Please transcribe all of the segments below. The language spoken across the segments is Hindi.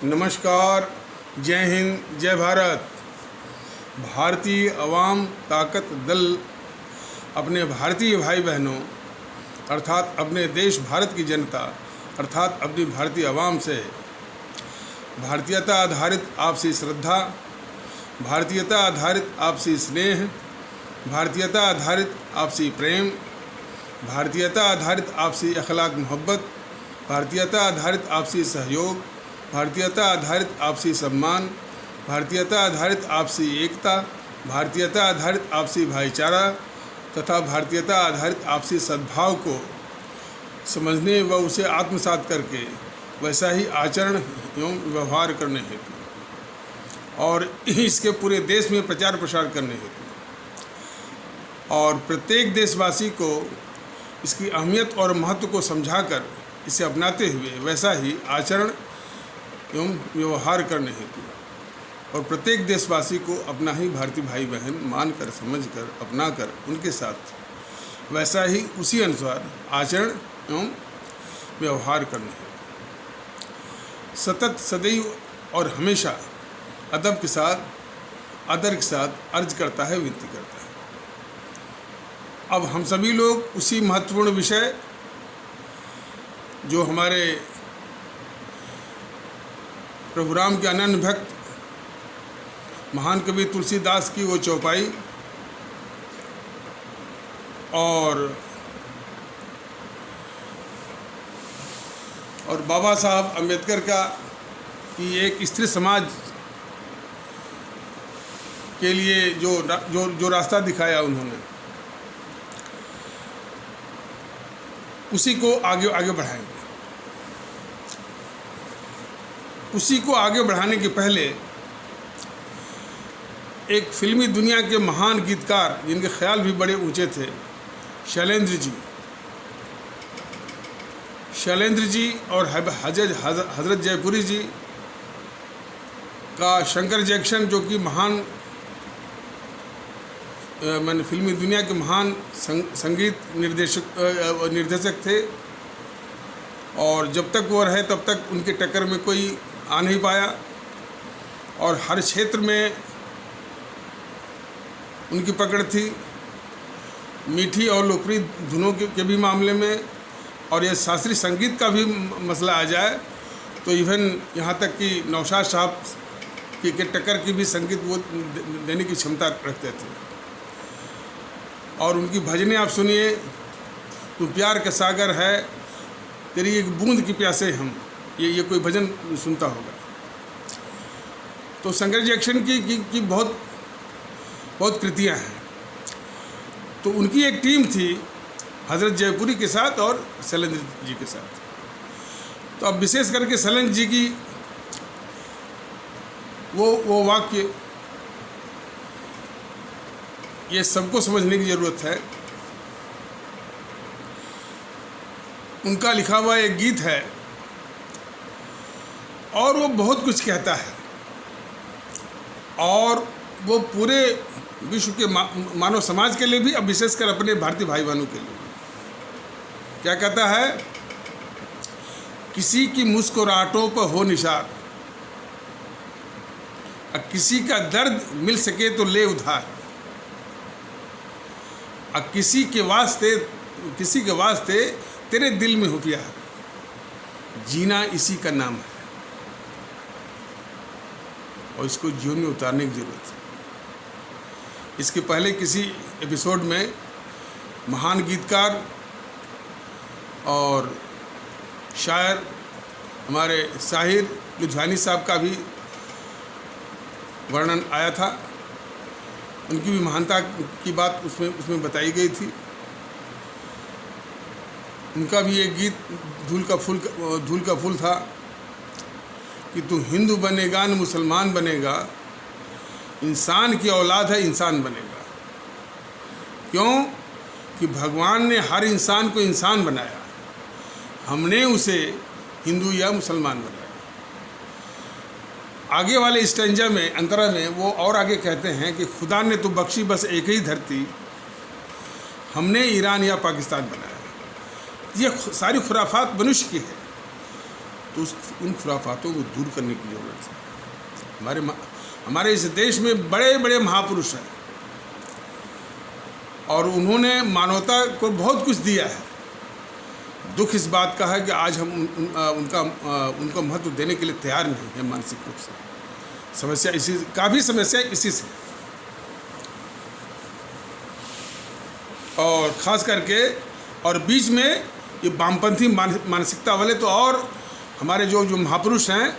नमस्कार, जय हिंद, जय भारत। भारतीय अवाम ताकत दल अपने भारतीय भाई बहनों अर्थात अपने देश भारत की जनता अर्थात अपनी भारतीय अवाम से भारतीयता आधारित आपसी श्रद्धा, भारतीयता आधारित आपसी स्नेह, भारतीयता आधारित आपसी प्रेम, भारतीयता आधारित आपसी अखलाक मोहब्बत, भारतीयता आधारित आपसी सहयोग, भारतीयता आधारित आपसी सम्मान, भारतीयता आधारित आपसी एकता, भारतीयता आधारित आपसी भाईचारा तथा भारतीयता आधारित आपसी सद्भाव को समझने व उसे आत्मसात करके वैसा ही आचरण एवं व्यवहार करने हेतु और इसके पूरे देश में प्रचार प्रसार करने हेतु और प्रत्येक देशवासी को इसकी अहमियत और महत्व को समझाकर इसे अपनाते हुए वैसा ही आचरण एवं व्यवहार करने हेतु और प्रत्येक देशवासी को अपना ही भारतीय भाई बहन मानकर, समझकर, अपनाकर उनके साथ वैसा ही उसी अनुसार आचरण एवं व्यवहार करने हेतु सतत, सदैव और हमेशा अदब के साथ, आदर के साथ अर्ज करता है, विनती करता है। अब हम सभी लोग उसी महत्वपूर्ण विषय जो हमारे प्रभु राम के अनन्य भक्त महान कवि तुलसीदास की वो चौपाई और बाबा साहब अम्बेडकर का कि एक स्त्री समाज के लिए जो रास्ता दिखाया उन्होंने, उसी को आगे बढ़ाएंगे। उसी को आगे बढ़ाने के पहले एक फिल्मी दुनिया के महान गीतकार जिनके ख्याल भी बड़े ऊंचे थे, शैलेंद्र जी और हजरत जयपुरी जी का शंकर जैक्सन जो कि महान फिल्मी दुनिया के महान संगीत निर्देशक थे और जब तक वो रहे तब तक उनके टक्कर में कोई आ नहीं पाया और हर क्षेत्र में उनकी पकड़ थी, मीठी और लोकप्रिय धुनों के भी मामले में। और यह शास्त्रीय संगीत का भी मसला आ जाए तो इवन यहाँ तक कि नौशाद साहब के टक्कर की भी संगीत वो देने की क्षमता रखते थे। और उनकी भजनें आप सुनिए, तू प्यार का सागर है, तेरी एक बूंद की प्यासे हम, ये कोई भजन सुनता होगा। तो शंकर जैक्सन की बहुत कृतियाँ हैं। तो उनकी एक टीम थी हजरत जयपुरी के साथ और शैलेंद्र जी के साथ। तो अब विशेष करके शैलेंद्र जी की वो वाक्य ये सबको समझने की ज़रूरत है। उनका लिखा हुआ एक गीत है और वो बहुत कुछ कहता है और वो पूरे विश्व के मानव समाज के लिए भी, अब विशेषकर अपने भारतीय भाई बहनों के लिए क्या कहता है, किसी की मुस्कुराहटों पर हो निशार, किसी का दर्द मिल सके तो ले उधार, किसी के वास्ते तेरे दिल में हो प्यार, जीना इसी का नाम है। और इसको जीवन में उतारने की ज़रूरत है। इसके पहले किसी एपिसोड में महान गीतकार और शायर हमारे साहिर लुधियानी साहब का भी वर्णन आया था। उनकी भी महानता की बात उसमें बताई गई थी। उनका भी एक गीत धूल का फूल था कि तू हिंदू बनेगा न मुसलमान बनेगा, इंसान की औलाद है इंसान बनेगा। क्यों कि भगवान ने हर इंसान को इंसान बनाया, हमने उसे हिंदू या मुसलमान बनाया। आगे वाले स्टैंजा में, अंतरा में वो और आगे कहते हैं कि खुदा ने तो बख्शी बस एक ही धरती, हमने ईरान या पाकिस्तान बनाया। ये सारी खुराफात मनुष्य की है तो उन खुराफातों को दूर करने की ज़रूरत है। हमारे इस देश में बड़े बड़े महापुरुष हैं और उन्होंने मानवता को बहुत कुछ दिया है। दुख इस बात का है कि आज हम उनका महत्व देने के लिए तैयार नहीं है मानसिक रूप से। समस्या इसी, काफ़ी समस्या इसी से, और ख़ास करके और बीच में ये वामपंथी मानसिकता वाले तो, और हमारे जो महापुरुष हैं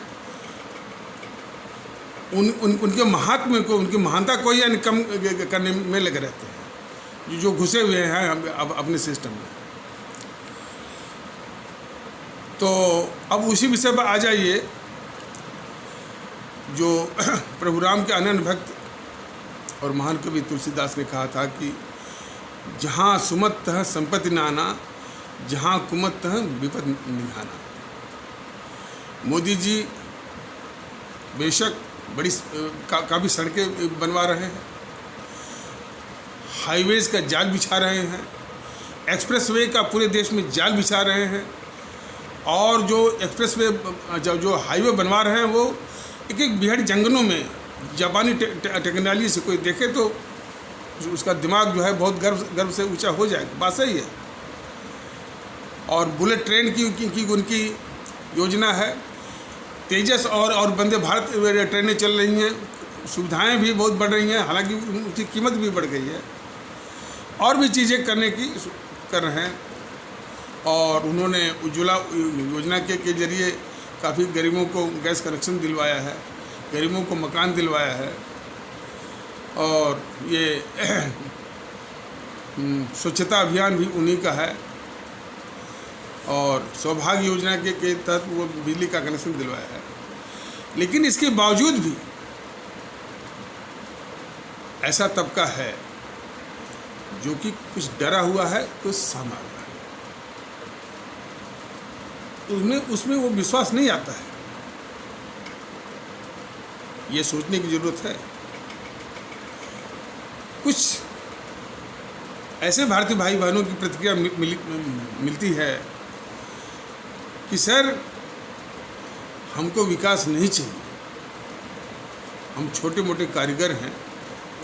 उनके महात्म्य को, उनकी महानता को यानी कम करने में लगे रहते हैं, जो घुसे हुए हैं अपने सिस्टम में। तो अब उसी विषय पर आ जाइए। जो प्रभु राम के अनन्य भक्त और महान कवि तुलसीदास ने कहा था कि जहाँ सुमत तह संपत्ति नाना, जहाँ कुमत तह विपद निधाना। मोदी जी बेशक बड़ी काफ़ी सड़कें बनवा रहे हैं, हाईवेज़ का जाल बिछा रहे हैं, एक्सप्रेसवे का पूरे देश में जाल बिछा रहे हैं, और जो एक्सप्रेसवे जो हाईवे बनवा रहे हैं वो एक एक बिहड़ जंगलों में जापानी टेक्नोलॉजी से कोई देखे तो उसका दिमाग जो है बहुत गर्व से ऊंचा हो जाएगा। बात सही है। और बुलेट ट्रेन की उनकी योजना है। तेजस और वंदे भारत ट्रेनें चल रही हैं, सुविधाएं भी बहुत बढ़ रही हैं, हालांकि उनकी कीमत भी बढ़ गई है, और भी चीज़ें करने की कर रहे हैं। और उन्होंने उज्ज्वला योजना के जरिए काफ़ी गरीबों को गैस कनेक्शन दिलवाया है, गरीबों को मकान दिलवाया है, और ये स्वच्छता अभियान भी उन्हीं का है, और सौभाग्य योजना के तहत वो बिजली का कनेक्शन दिलवाया है। लेकिन इसके बावजूद भी ऐसा तबका है जो कि कुछ डरा हुआ है, कुछ सहमा हुआ है, उसमें वो विश्वास नहीं आता है। ये सोचने की ज़रूरत है। कुछ ऐसे भारतीय भाई बहनों की प्रतिक्रिया मिलती है कि सर हमको विकास नहीं चाहिए, हम छोटे मोटे कारीगर हैं,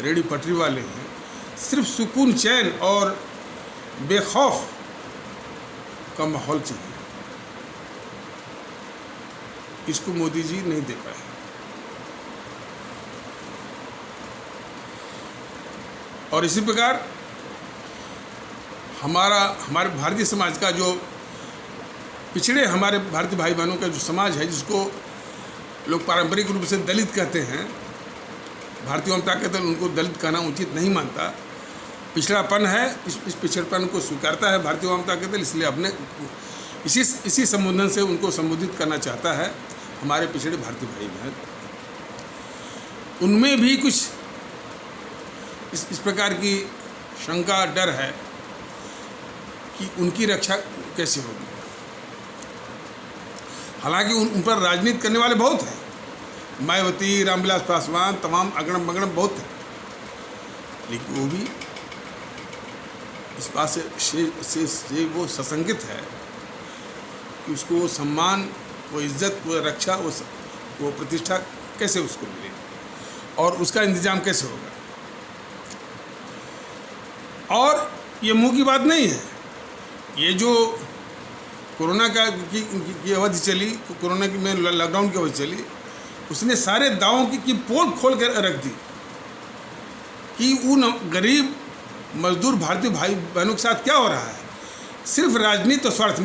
रेडी पटरी वाले हैं, सिर्फ सुकून चैन और बेखौफ का माहौल चाहिए। इसको मोदी जी नहीं दे पाए। और इसी प्रकार हमारे भारतीय समाज का जो पिछड़े हमारे भारतीय भाई बहनों का जो समाज है, जिसको लोग पारंपरिक रूप से दलित कहते हैं, भारतीय जनता के दल उनको दलित कहना उचित नहीं मानता, पिछड़ापन है, इस पिछड़पन को स्वीकारता है भारतीय जनता के दल, इसलिए अपने इसी संबोधन से उनको संबोधित करना चाहता है। हमारे पिछड़े भारतीय भाई बहन, उनमें भी कुछ इस प्रकार की शंका, डर है कि उनकी रक्षा कैसे होगी। हालांकि उन पर राजनीति करने वाले बहुत हैं, मायावती, रामविलास पासवान, तमाम अगड़म बगड़म बहुत हैं, लेकिन वो भी इस बात से वो सशंकित है कि उसको वो सम्मान, वो इज्जत, वो रक्षा, वो प्रतिष्ठा कैसे उसको मिलेगी और उसका इंतजाम कैसे होगा। और ये मुंह की बात नहीं है, ये जो कोरोना की अवधि चली, कोरोना की में लॉकडाउन की अवधि चली, उसने सारे दावों की पोल खोल कर रख दी कि उन गरीब मजदूर भारतीय भाई बहनों के साथ क्या हो रहा है। सिर्फ राजनीति और स्वार्थ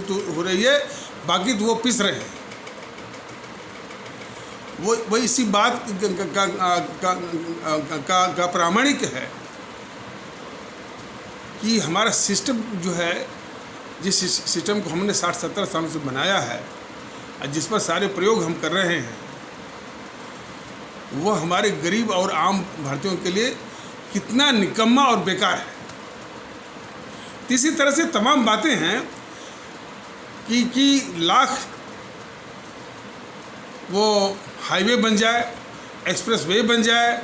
तो हो रही है, बाकी तो वो पिस रहे हैं। वो इसी बात का प्रामाणिक है कि हमारा सिस्टम जो है, जिस सिस्टम को हमने 60-70 सालों से बनाया है और जिस पर सारे प्रयोग हम कर रहे हैं, वो हमारे गरीब और आम भारतीयों के लिए कितना निकम्मा और बेकार है। इसी तरह से तमाम बातें हैं कि लाख वो हाईवे बन जाए, एक्सप्रेसवे बन जाए,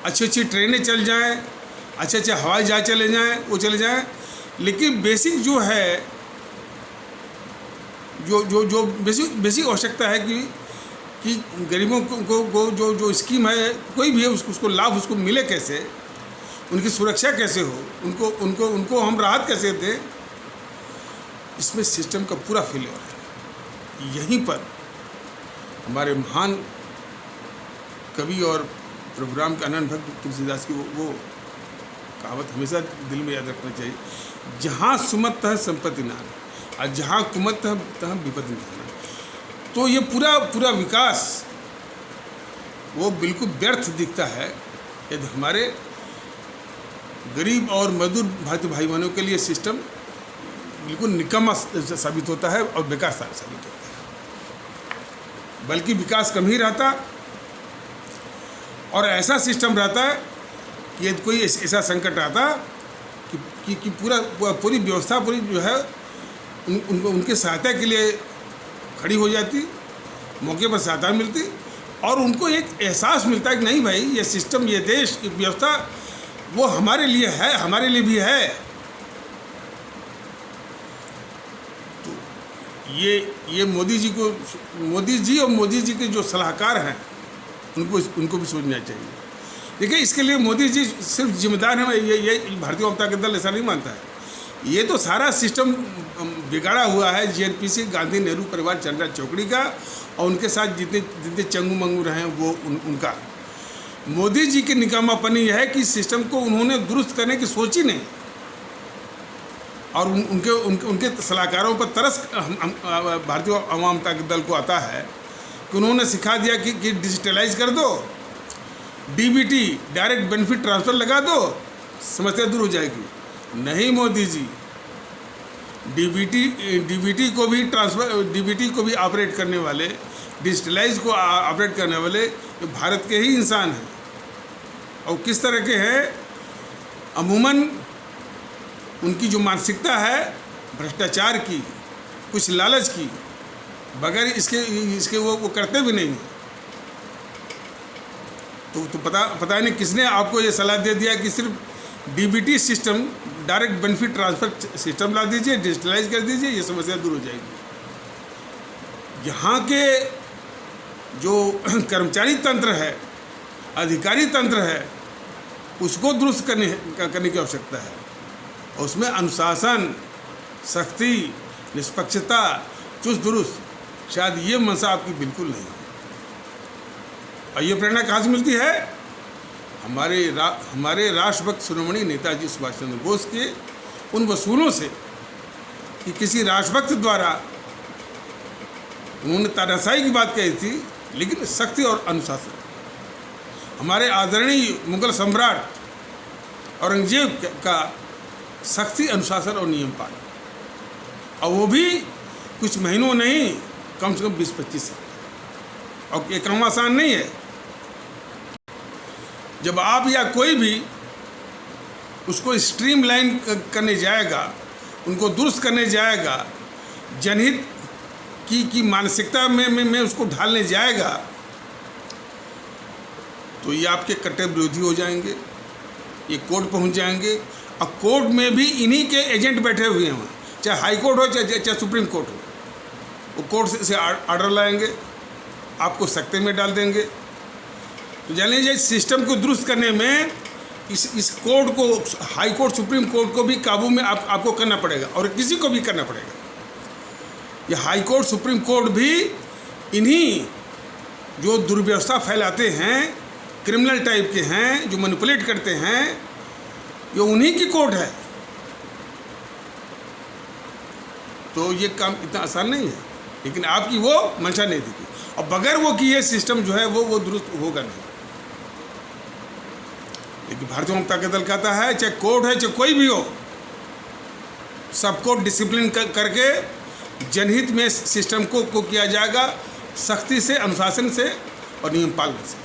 अच्छी अच्छी ट्रेनें चल जाएं, अच्छे हवाई जहाज चले जाएं, वो चले जाएं, लेकिन बेसिक जो है जो बेसिक आवश्यकता है कि गरीबों को जो स्कीम है कोई भी है उसको लाभ उसको मिले कैसे, उनकी सुरक्षा कैसे हो, उनको हम राहत कैसे दें, इसमें सिस्टम का पूरा फेलियर है। यहीं पर हमारे महान कवि और प्रोग्राम के अनंत भक्त तुलसीदास की वो कहावत हमेशा दिल में याद रखना चाहिए, जहाँ सुमत तह संपत्ति नान और जहाँ कुमत तह विपत्ति नान। तो ये पूरा विकास वो बिल्कुल व्यर्थ दिखता है यदि हमारे गरीब और मजदूर भारतीय भाई बहनों के लिए सिस्टम बिल्कुल निकम्मा साबित होता है और बेकार साबित होता है, बल्कि विकास कम ही रहता और ऐसा सिस्टम रहता है कि यदि कोई ऐसा संकट आता कि पूरी व्यवस्था पूरी जो है उनके सहायता के लिए खड़ी हो जाती, मौके पर सहायता मिलती और उनको एक एहसास मिलता है कि नहीं भाई ये सिस्टम, ये देश, ये व्यवस्था वो हमारे लिए है, हमारे लिए भी है। तो ये मोदी जी और मोदी जी के जो सलाहकार हैं उनको भी सोचना चाहिए। देखिए, इसके लिए मोदी जी सिर्फ जिम्मेदार हैं, ये भारतीय जनता पार्टी दल ऐसा नहीं मानता है। ये तो सारा सिस्टम बिगाड़ा हुआ है JNPC, गांधी नेहरू परिवार, चंद्रा चौकड़ी का और उनके साथ जितने चंगू मंगू रहे हैं वो उनका। मोदी जी की निकामापनी यह है कि सिस्टम को उन्होंने दुरुस्त करने की सोच ही नहीं और उनके सलाहकारों पर तरस भारतीय आवाम जनता दल को आता है कि उन्होंने सिखा दिया कि डिजिटलाइज कर दो, DBT डायरेक्ट बेनिफिट ट्रांसफ़र लगा दो, समस्या दूर हो जाएगी। नहीं मोदी जी, DBT को भी ऑपरेट करने वाले, डिजिटलाइज को ऑपरेट करने वाले तो भारत के ही इंसान हैं। और किस तरह के हैं, अमूमन उनकी जो मानसिकता है भ्रष्टाचार की, कुछ लालच की, बगैर इसके वो करते भी नहीं। तो पता नहीं किसने आपको ये सलाह दे दिया कि सिर्फ DBT system, direct benefit transfer system ला दीजिए, डिजिटलाइज कर दीजिए, ये समस्या दूर हो जाएगी। यहाँ के जो कर्मचारी तंत्र है, अधिकारी तंत्र है, उसको दुरुस्त करने की आवश्यकता है। और उसमें अनुशासन, सख्ती, निष्पक्षता, चुस्त दुरुस्त, शायद ये मंशा आपकी बिल्कुल नहीं। और ये प्रेरणा कहाँ से मिलती है? हमारे राष्ट्रभक्त शिरोमणि नेताजी सुभाष चंद्र बोस के उन वसूलों से कि किसी राष्ट्रभक्त द्वारा उन्होंने तानाशाही की बात कही थी, लेकिन सख्ती और अनुशासन। हमारे आदरणीय मुगल सम्राट औरंगजेब का सख्ती, अनुशासन और नियम पालन, और वो भी कुछ महीनों नहीं, कम से कम 20-25 साल। और ये काम आसान नहीं है। जब आप या कोई भी उसको स्ट्रीमलाइन करने जाएगा, उनको दुरुस्त करने जाएगा, जनहित की मानसिकता में उसको ढालने जाएगा, तो ये आपके कट्टर विरोधी हो जाएंगे, ये कोर्ट पहुंच जाएंगे। और कोर्ट में भी इन्हीं के एजेंट बैठे हुए हैं, चाहे हाई कोर्ट हो चाहे सुप्रीम कोर्ट हो, वो कोर्ट से आर्डर लाएंगे, आपको सख्ते में डाल देंगे। तो जान लीजिए, सिस्टम को दुरुस्त करने में इस कोर्ट को, हाई कोर्ट, सुप्रीम कोर्ट को भी काबू में आपको करना पड़ेगा और किसी को भी करना पड़ेगा। ये हाई कोर्ट, सुप्रीम कोर्ट भी इन्हीं जो दुर्व्यवस्था फैलाते हैं, क्रिमिनल टाइप के हैं, जो मैनिपुलेट करते हैं, ये उन्हीं की कोर्ट है। तो ये काम इतना आसान नहीं है, लेकिन आपकी वो मंशा नहीं दिखी, और बगैर वो किए सिस्टम जो है वो दुरुस्त होगा नहीं। लेकिन भारतीय जनता पार्टी दल कहता है, चाहे कोर्ट है चाहे कोई भी हो, सबको डिसिप्लिन करके जनहित में सिस्टम को किया जाएगा, सख्ती से, अनुशासन से और नियम पालन से।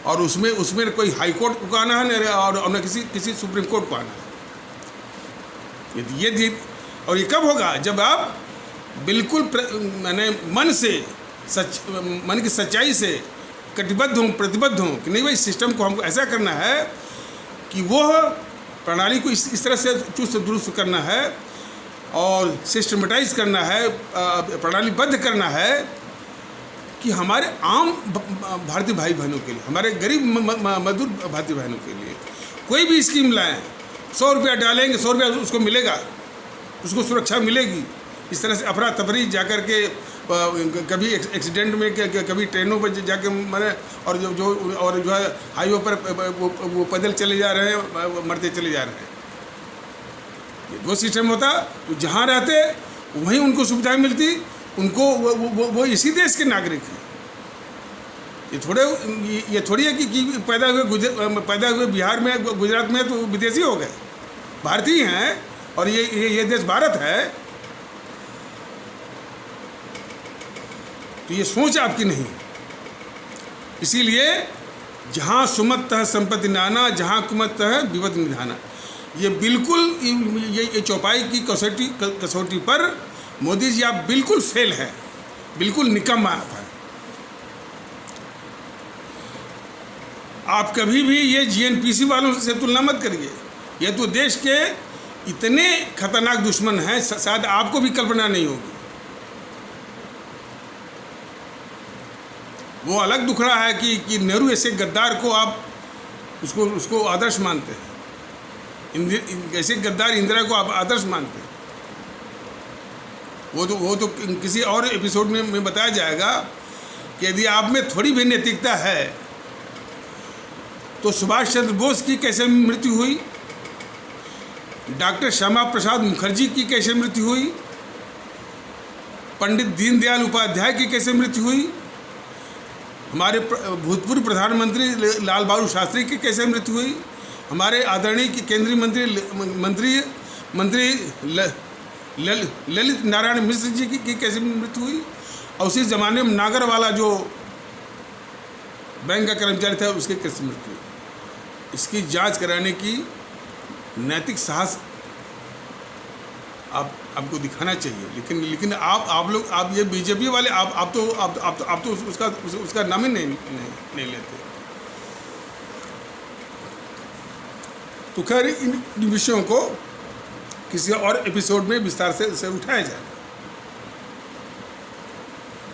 और उसमें कोई हाई कोर्ट को आना है और न किसी सुप्रीम कोर्ट को आना है। ये और ये कब होगा? जब आप बिल्कुल मैंने मन की सच्चाई से कटिबद्ध हों, प्रतिबद्ध हों कि नहीं भाई, सिस्टम को हमको ऐसा करना है कि वो प्रणाली को इस तरह से चुस्त दुरुस्त करना है और सिस्टमेटाइज करना है, प्रणालीबद्ध करना है कि हमारे आम भारतीय भाई बहनों के लिए, हमारे गरीब मजदूर भारतीय बहनों के लिए कोई भी स्कीम लाएं, 100 रुपया डालेंगे, 100 रुपया उसको मिलेगा, उसको सुरक्षा मिलेगी। इस तरह से अफरा तफरी जाकर के कभी एक्सीडेंट में, कभी ट्रेनों पर जाके मरे, और जो है हाईवे पर वो पैदल चले जा रहे हैं, मरते चले जा रहे हैं। ये दो सिस्टम होता, जहाँ रहते वहीं उनको सुविधाएं मिलती, उनको वो इसी देश के नागरिक हैं। ये थोड़ी है कि पैदा हुए बिहार में, गुजरात में, तो विदेशी हो गए, भारतीय हैं, और ये देश भारत है। तो ये सोच आपकी नहीं। इसीलिए जहाँ सुमतः संपत्ति नाना, जहाँ कुमतः विपद निधाना, ये बिल्कुल ये चौपाई की कसौटी पर मोदी जी आप बिल्कुल फेल है, बिल्कुल निकम्मा आप है। आप कभी भी ये जीएनपीसी वालों से तुलना मत करिए। ये तो देश के इतने खतरनाक दुश्मन हैं, शायद आपको भी कल्पना नहीं होगी। वो अलग दुखड़ा है कि नेहरू ऐसे गद्दार को आप उसको आदर्श मानते हैं, ऐसे गद्दार इंदिरा को आप आदर्श मानते हैं। वो तो किसी और एपिसोड में बताया जाएगा कि यदि आप में थोड़ी भी नैतिकता है तो सुभाष चंद्र बोस की कैसे मृत्यु हुई, डॉक्टर श्यामा प्रसाद मुखर्जी की कैसे मृत्यु हुई, पंडित दीनदयाल उपाध्याय की कैसे मृत्यु हुई, हमारे भूतपूर्व प्रधानमंत्री लाल बहादुर शास्त्री की कैसे मृत्यु हुई, हमारे आदरणीय केंद्रीय मंत्री ललित नारायण मिश्र जी की कैसे मृत्यु हुई, और उसी ज़माने में नागर वाला जो बैंक का कर्मचारी था उसकी कैसे मृत्यु हुई। इसकी जांच कराने की नैतिक साहस आपको दिखाना चाहिए। लेकिन आप ये बीजेपी वाले आप तो उसका नाम ही नहीं लेते। तो खैर इन विषयों को किसी और एपिसोड में विस्तार से उठाया जाए।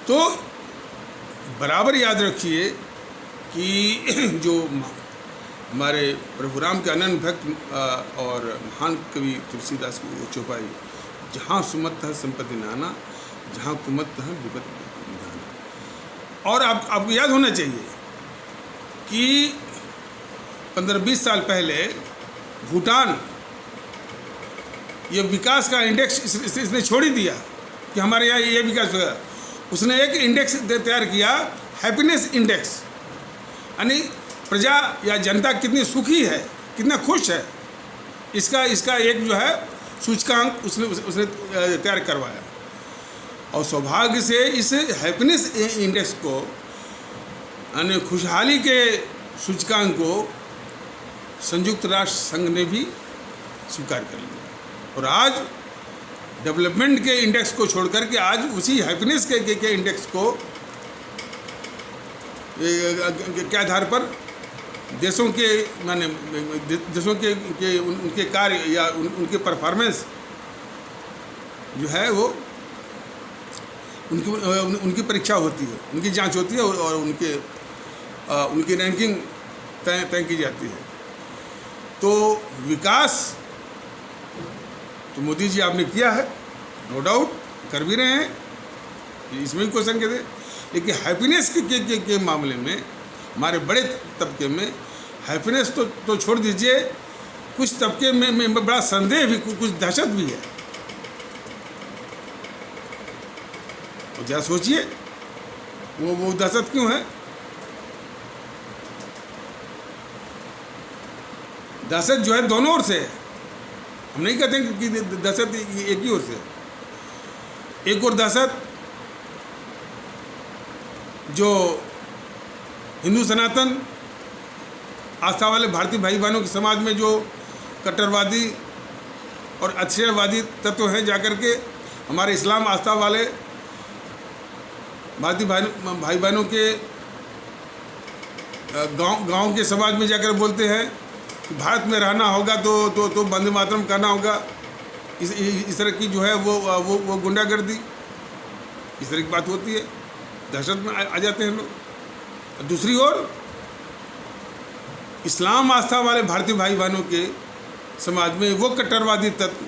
तो बराबर याद रखिए कि जो हमारे प्रभु राम के अनन्य भक्त और महान कवि तुलसीदास की वो चौपाई, जहाँ सुमतः संपत्ति नाना, जहाँ कुमतः विपद निधाना। और आपको याद होना चाहिए कि 15-20 साल पहले भूटान ये विकास का इंडेक्स इसने छोड़ ही दिया कि हमारे यहाँ ये विकास होगा। उसने एक इंडेक्स तैयार किया, हैप्पीनेस इंडेक्स, यानी प्रजा या जनता कितनी सुखी है, कितना खुश है, इसका एक जो है सूचकांक उसने तैयार करवाया। और सौभाग्य से इस हैप्पीनेस इंडेक्स को, यानी खुशहाली के सूचकांक को संयुक्त राष्ट्र संघ ने भी स्वीकार कर लिया। और आज डेवलपमेंट के इंडेक्स को छोड़कर के आज उसी हैप्पीनेस के इंडेक्स को के आधार पर देशों के उनके कार्य या उनके परफॉर्मेंस जो है वो उनकी परीक्षा होती है, उनकी जांच होती है और उनकी रैंकिंग तय की जाती है। तो विकास तो मोदी जी आपने किया है, नो डाउट कर भी रहे हैं, इसमें भी कोई संकेत है। लेकिन हैप्पीनेस के मामले में हमारे बड़े तबके में हैप्पीनेस तो छोड़ दीजिए, कुछ तबके में बड़ा संदेह भी, कुछ दहशत भी है। तो जरा सोचिए वो दहशत क्यों है। दहशत जो है दोनों ओर से है। हम नहीं कहते कि दहशत एक ही ओर से। एक और दहशत जो हिंदू सनातन आस्था वाले भारतीय भाई बहनों के समाज में जो कट्टरवादी और आश्चर्यवादी तत्व हैं, जाकर के हमारे इस्लाम आस्था वाले भारतीय भाई बहनों के गांव के समाज में जाकर बोलते हैं कि भारत में रहना होगा तो वंदे मातरम करना होगा। इस तरह की जो है वो गुंडागर्दी, इस तरह की बात होती है, दहशत में आ जाते हैं लोग। दूसरी ओर इस्लाम आस्था वाले भारतीय भाई बहनों के समाज में वो कट्टरवादी तत्व,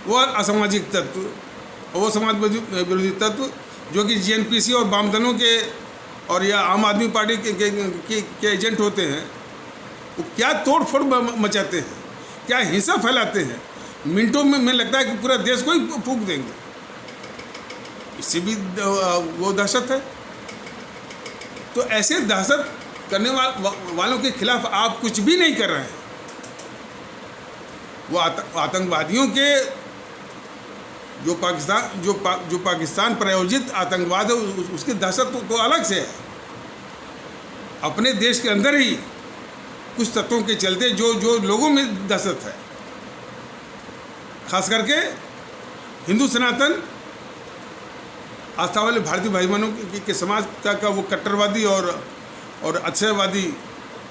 वो असामाजिक तत्व और वो समाज विरोधी तत्व जो कि जीएनपीसी और वाम दलों के और या आम आदमी पार्टी के एजेंट होते हैं, वो क्या तोड़ फोड़ मचाते हैं, क्या हिंसा फैलाते हैं। मिनटों में लगता है कि पूरा देश को ही फूंक देंगे। इससे भी वो दहशत है। तो ऐसे दहशत करने वालों के खिलाफ आप कुछ भी नहीं कर रहे हैं। वो आतंकवादियों के जो पाकिस्तान प्रायोजित आतंकवाद है उसकी दहशत तो अलग से है। अपने देश के अंदर ही कुछ तत्वों के चलते जो लोगों में दहशत है, खास करके हिंदू सनातन आस्था वाले भारतीय भाई बहनों के समाज का वो कट्टरवादी और अक्षयवादी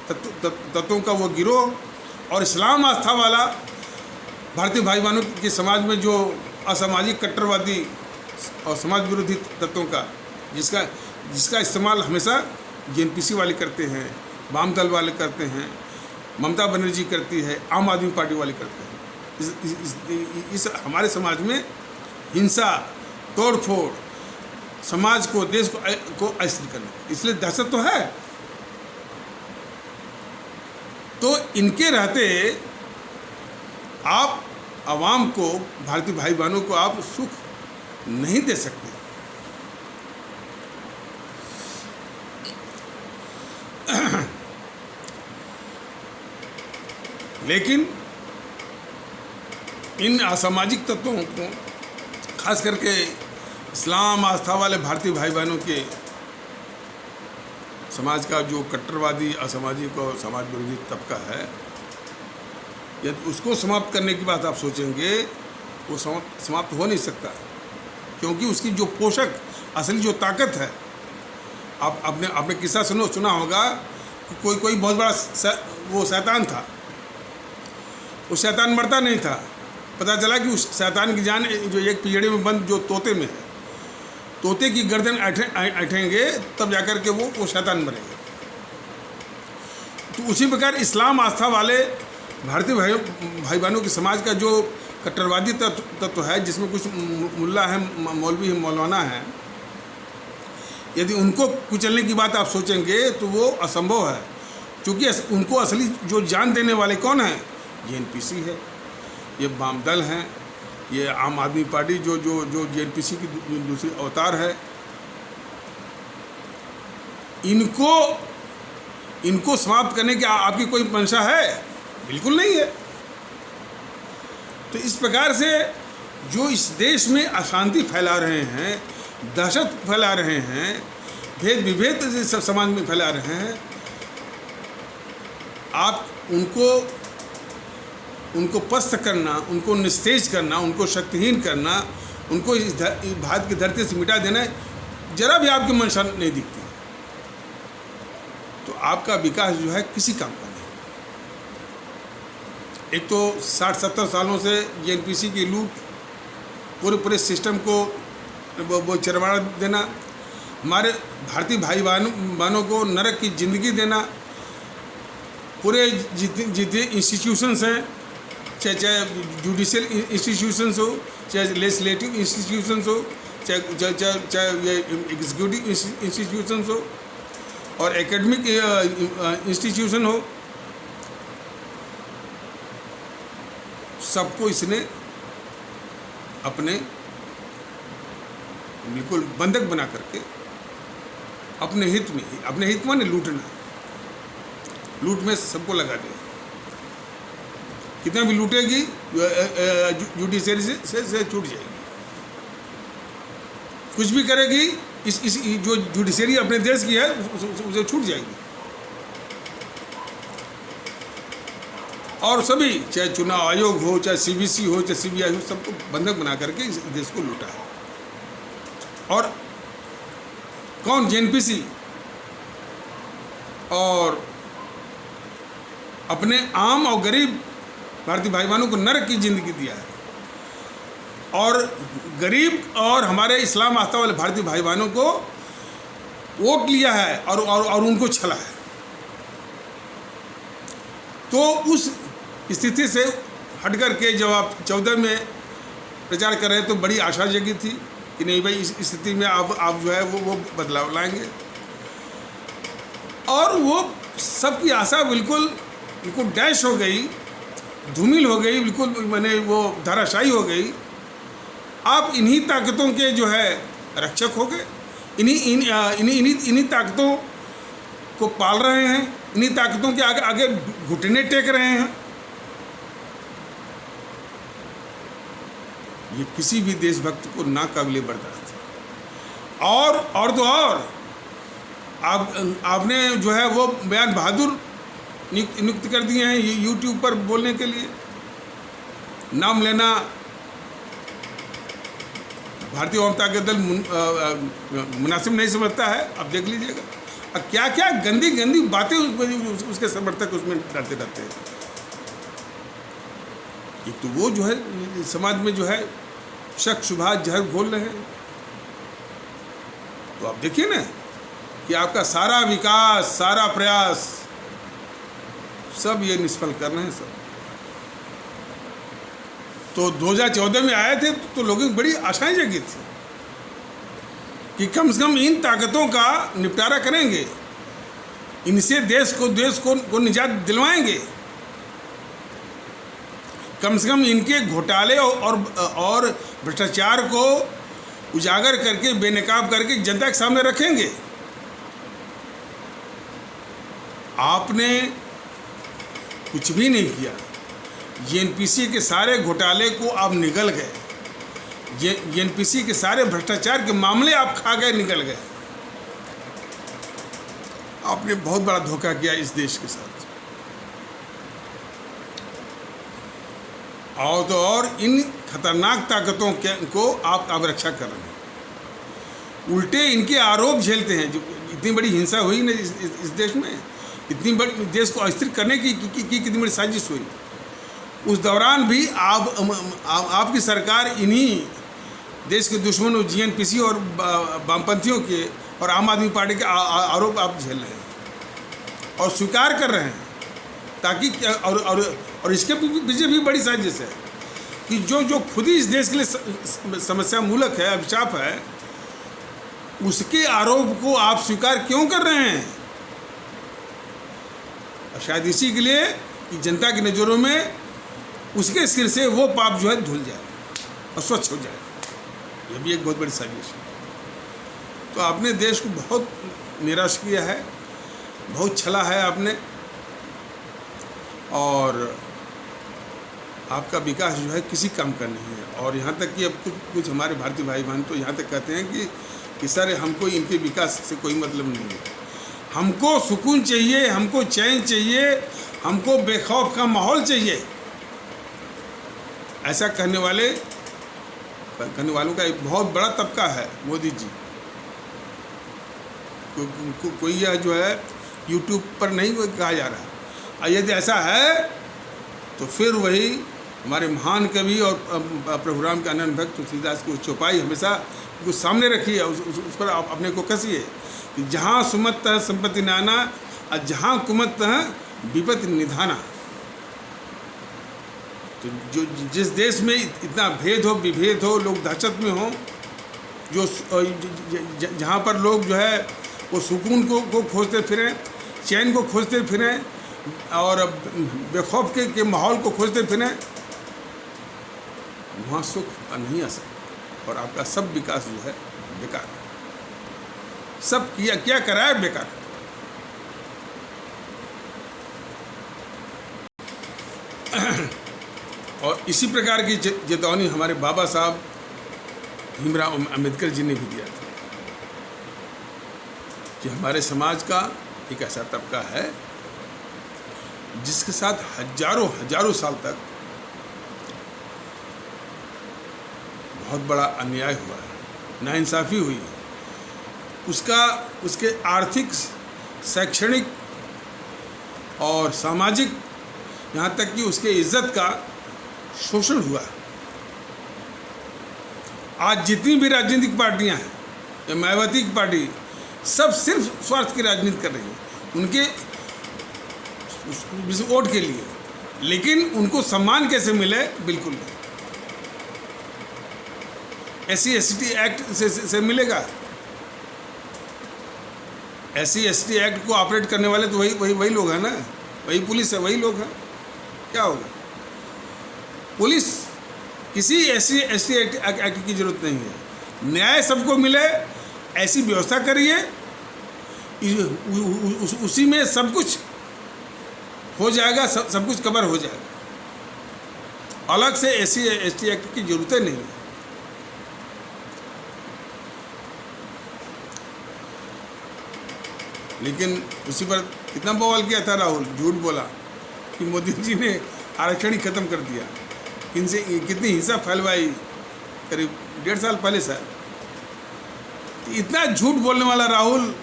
तत्वों का वो गिरोह, और इस्लाम आस्था वाला भारतीय भाई बहनों के समाज में जो असामाजिक कट्टरवादी और समाज विरोधी तत्वों का जिसका इस्तेमाल हमेशा जीएनपीसी वाले करते हैं, वाम दल वाले करते हैं, ममता बनर्जी करती है, आम आदमी पार्टी वाले करते हैं। इस हमारे समाज में हिंसा, तोड़फोड़, समाज को, देश को अस्थिर करना, इसलिए दहशत तो है। तो इनके रहते आप आवाम को, भारतीय भाई बहनों को आप सुख नहीं दे सकते। लेकिन इन असामाजिक तत्वों को, खास करके इस्लाम आस्था वाले भारतीय भाई बहनों के समाज का जो कट्टरवादी, असामाजिक और समाज विरोधी तबका है, यदि उसको समाप्त करने की बात आप सोचेंगे, वो समाप्त हो नहीं सकता, क्योंकि उसकी जो पोषक असली जो ताकत है, आप आपने किस्सा सुना होगा कि कोई बहुत बड़ा वो शैतान था। वो शैतान मरता नहीं था। पता चला कि उस शैतान की जान जो एक पिंजड़े में बंद जो तोते में है, तोते की गर्दन ऐठेंगे तब जाकर के वो शैतान मरेगा। तो उसी प्रकार इस्लाम आस्था वाले भारतीय भाई बहनों के समाज का जो कट्टरवादी तत्व है, जिसमें कुछ मुल्ला है, मौलवी है, मौलाना है, यदि उनको कुचलने की बात आप सोचेंगे तो वो असंभव है, क्योंकि उनको असली जो जान देने वाले कौन हैं? जीएनपीसी है, ये वाम दल हैं, ये आम आदमी पार्टी जो जीएनपीसी की दूसरी अवतार है। इनको समाप्त करने की आपकी कोई मंशा है? बिल्कुल नहीं है। तो इस प्रकार से जो इस देश में अशांति फैला रहे हैं, दहशत फैला रहे हैं, भेद विभेद सब समाज में फैला रहे हैं, आप उनको पस्त करना, उनको निस्तेज करना, उनको शक्तिहीन करना, उनको इस भारत की धरती से मिटा देना, जरा भी आपकी मंशा नहीं दिखती। तो आपका विकास जो है किसी काम का नहीं। एक तो 60-70 सालों से जीएनपीसी की लूट, पूरे सिस्टम को वो चरवाड़ा देना, हमारे भारतीय भाई बहनों को नरक की ज़िंदगी देना, पूरे जितने इंस्टीट्यूशंस हैं, चाहे जुडिशियल इंस्टीट्यूशंस हो, चाहे लेजिस्लेटिव इंस्टीट्यूशंस हो, चाहे ये एग्जीक्यूटिव इंस्टीट्यूशंस हो और एकेडमिक इंस्टीट्यूशन हो, सबको इसने अपने बिल्कुल बंधक बना करके अपने हित में, अपने हित माने लूटना, लूट में सबको लगा दिया। कितना भी लूटेगी जुडिशरी से छूट जाएगी, कुछ भी करेगी इस जो जुडिशरी अपने देश की है उसे छूट जाएगी। और सभी, चाहे चुनाव आयोग हो, चाहे सीबीसी हो, चाहे सीबीआई हो, सबको बंधक बना करके इस देश को लूटा है। और कौन? जीएनपीसी। और अपने आम और गरीब भारतीय भाई बहनों को नरक की जिंदगी दिया है। और गरीब और हमारे इस्लाम आस्था वाले भारतीय भाई बहनों को वोट लिया है और उनको छला है। तो उस स्थिति से हट कर के जब आप 14 में प्रचार कर रहे तो बड़ी आशा जगी थी कि नहीं भाई इस स्थिति में आप जो है वो बदलाव लाएंगे, और वो सबकी आशा बिल्कुल डैश हो गई, धूमिल हो गई, बिल्कुल मैंने वो धराशायी हो गई। आप इन्हीं ताकतों के जो है रक्षक हो गए, इन्हीं ताकतों को पाल रहे हैं, इन्हीं ताकतों के आगे घुटने टेक रहे हैं। ये किसी भी देशभक्त को नाकाबिले बर्दाश्त है। और तो और आपने जो है वो बयान बहादुर नियुक्त कर दिए हैं यूट्यूब पर बोलने के लिए। नाम लेना भारतीय अवाम ताकत दल मुनासिब नहीं समझता है। आप देख लीजिएगा, अब क्या क्या गंदी गंदी बातें उसके समर्थक उसमें डालते रहते हैं। एक तो वो जो है समाज में जो है शक शुबहात जहर घोल रहे हैं। तो आप देखिए ना कि आपका सारा विकास, सारा प्रयास सब ये निष्फल कर रहे हैं सब। तो 2014 में आए थे तो लोगों की बड़ी आशाएं जगी थी कि कम से कम इन ताकतों का निपटारा करेंगे, इनसे देश को निजात दिलवाएंगे, कम से कम इनके घोटाले और भ्रष्टाचार को उजागर करके बेनकाब करके जनता के सामने रखेंगे। आपने कुछ भी नहीं किया। एनपीसी के सारे घोटाले को आप निगल गए, एनपीसी के सारे भ्रष्टाचार के मामले आप खा गए, निकल गए। आपने बहुत बड़ा धोखा किया इस देश के साथ। और इन खतरनाक ताकतों को आप रक्षा कर रहे हैं। उल्टे इनके आरोप झेलते हैं। जो इतनी बड़ी हिंसा हुई ना इस देश में, इतनी बड़ी देश को अस्थिर करने की कितनी बड़ी साजिश हुई, उस दौरान भी आपकी सरकार इन्हीं देश के दुश्मनों जीएनपीसी और वामपंथियों के और आम आदमी पार्टी के आरोप आप झेल रहे हैं और स्वीकार कर रहे हैं, ताकि और इसके पीछे भी बड़ी साजिश है कि जो खुद ही इस देश के लिए समस्या मूलक है, अभिशाप है, उसके आरोप को आप स्वीकार क्यों कर रहे हैं? और शायद इसी के लिए कि जनता की नज़रों में उसके सिर से वो पाप जो है धुल जाए और स्वच्छ हो जाए। यह भी एक बहुत बड़ी साजिश है। तो आपने देश को बहुत निराश किया है, बहुत छला है आपने, और आपका विकास जो है किसी काम का नहीं है। और यहाँ तक कि अब कुछ हमारे भारतीय भाई बहन तो यहाँ तक कहते हैं कि सर हमको इनके विकास से कोई मतलब नहीं है, हमको सुकून चाहिए, हमको चैन चाहिए, हमको बेखौफ का माहौल चाहिए। ऐसा कहने वालों का एक बहुत बड़ा तबका है मोदी जी। कोई यह जो है यूट्यूब पर नहीं कहा जा रहा। और यदि ऐसा है तो फिर वही हमारे महान कवि और प्रभु राम के अनन्य भक्त तुलसीदास की चौपाई हमेशा कुछ सामने रखिए, उस पर आप अपने को कसिए कि जहाँ सुमत तह संपत्ति नाना और जहाँ कुमत तह विपत्ति निधाना। तो जो जिस देश में इतना भेद हो, विभेद हो, लोग दहशत में हो, जो जहाँ पर लोग जो है वो सुकून को खोजते फिरें, चैन को खोजते फिरें और बेखौफ के माहौल को खोजते फिरें, वहाँ सुख नहीं आ सकता। और आपका सब विकास जो है बेकार है, सब क्या करा है बेकार। और इसी प्रकार की चेतावनी हमारे बाबा साहब भीमराव अम्बेडकर जी ने भी दिया था कि हमारे समाज का एक ऐसा तबका है जिसके साथ हजारों साल तक बहुत बड़ा अन्याय हुआ है, नाइंसाफ़ी हुई है। उसके आर्थिक, शैक्षणिक और सामाजिक, यहाँ तक कि उसके इज्जत का शोषण हुआ। आज जितनी भी राजनीतिक पार्टियां हैं, या मायावती की पार्टी, सब सिर्फ स्वार्थ की राजनीति कर रही है उनके वोट के लिए, लेकिन उनको सम्मान कैसे मिले, बिल्कुल नहीं। SC/ST एक्ट से मिलेगा? SC/ST एक्ट को ऑपरेट करने वाले तो वही लोग हैं ना, वही पुलिस है, वही लोग हैं। क्या होगा? पुलिस किसी SC/ST एक्ट की जरूरत नहीं है। न्याय सबको मिले ऐसी व्यवस्था करिए, उसी में सब कुछ हो जाएगा, सब कुछ कवर हो जाएगा। अलग से SC/ST एक्ट की जरूरत नहीं है। लेकिन उसी पर कितना बवाल किया था राहुल, झूठ बोला कि मोदी जी ने आरक्षण ही खत्म कर दिया। किनसे कितनी हिंसा फैलवाई, करीब 1.5 साल पहले सर। इतना झूठ बोलने वाला राहुल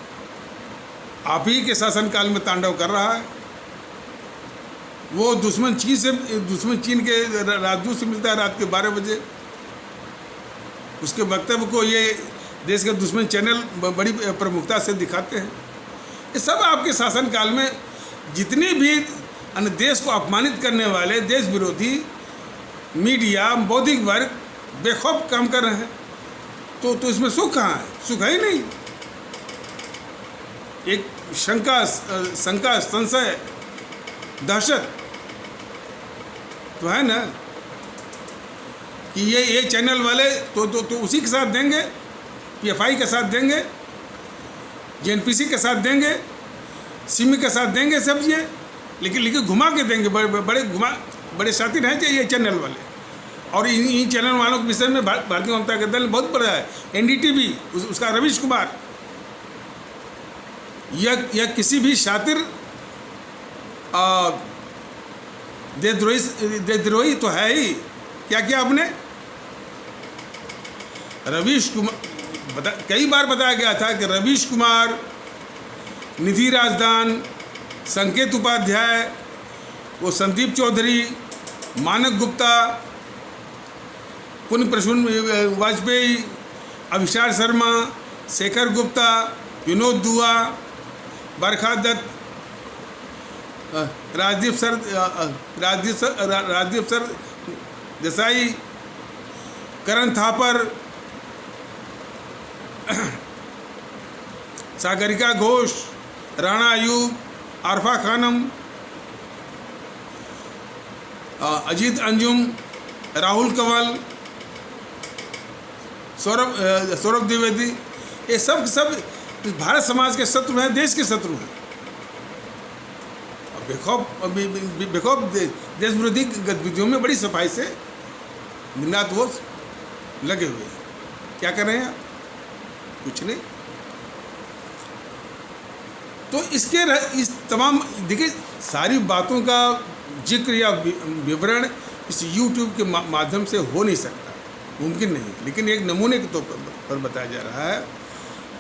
आप ही के शासनकाल में तांडव कर रहा है। वो दुश्मन चीन के राजदूत से मिलता है रात के 12 बजे। उसके वक्तव्य को ये देश के दुश्मन चैनल बड़ी प्रमुखता से दिखाते हैं। ये सब आपके शासनकाल में जितने भी अन्य देश को अपमानित करने वाले देश विरोधी मीडिया बौद्धिक वर्ग बेखौफ काम कर रहे हैं। तो इसमें सुख कहाँ है? सुख है ही नहीं। एक शंका, संशय, दहशत तो है ना कि ये चैनल वाले तो उसी के साथ देंगे, PFI के साथ देंगे, JNPC के साथ देंगे, सिमी के साथ देंगे सब ये, लेकिन घुमा के देंगे। बड़े शातिर हैं ये चैनल वाले। और इन चैनल वालों के विषय में भारतीय जनता दल बहुत बड़ा है। NDTV उसका रवीश कुमार, यह किसी भी शातिर देशद्रोही तो है ही। क्या किया आपने? रवीश कुमार, कई बार बताया गया था कि रवीश कुमार, निधि राजदान, संकेत उपाध्याय, वो संदीप चौधरी, मानक गुप्ता, पुण्य प्रसून वाजपेयी, अभिषार शर्मा, शेखर गुप्ता, विनोद दुआ, बरखा दत्त, राजदीप सर देसाई, करण थापर, सागरिका घोष, राणा अयूब, आरफा खानम, अजीत अंजुम, राहुल कंवल, सौरभ द्विवेदी, ये सब भारत समाज के शत्रु हैं, देश के शत्रु हैं। बेखौफ देश विरोधी गतिविधियों में बड़ी सफाई से दिन रात वो लगे हुए हैं। क्या कर रहे हैं आप? कुछ नहीं। तो इस तमाम देखिए सारी बातों का जिक्र या विवरण इस YouTube के माध्यम से हो नहीं सकता, मुमकिन नहीं। लेकिन एक नमूने के तौर पर बताया जा रहा है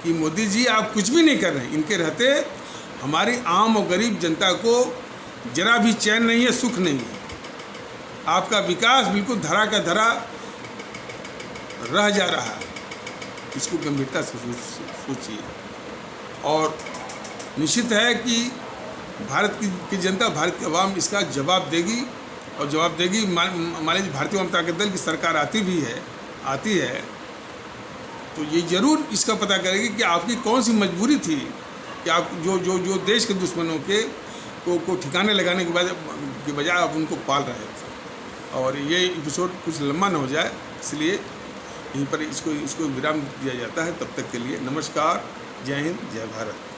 कि मोदी जी आप कुछ भी नहीं कर रहे हैं। इनके रहते हमारी आम और गरीब जनता को जरा भी चैन नहीं है, सुख नहीं है। आपका विकास बिल्कुल धरा का धरा रह जा रहा है। इसको गंभीरता से सोचिए। और निश्चित है कि भारत की जनता, भारत की आवाम इसका जवाब देगी। और जवाब देगी। मान लीजिए भारतीय जनता दल की सरकार आती है तो ये ज़रूर इसका पता करेगी कि आपकी कौन सी मजबूरी थी कि आप जो देश के दुश्मनों को ठिकाने लगाने के बजाय आप उनको पाल रहे थे। और ये एपिसोड कुछ लंबा ना हो जाए, इसलिए यहीं पर इसको विराम दिया जाता है। तब तक के लिए नमस्कार, जय हिंद, जय भारत।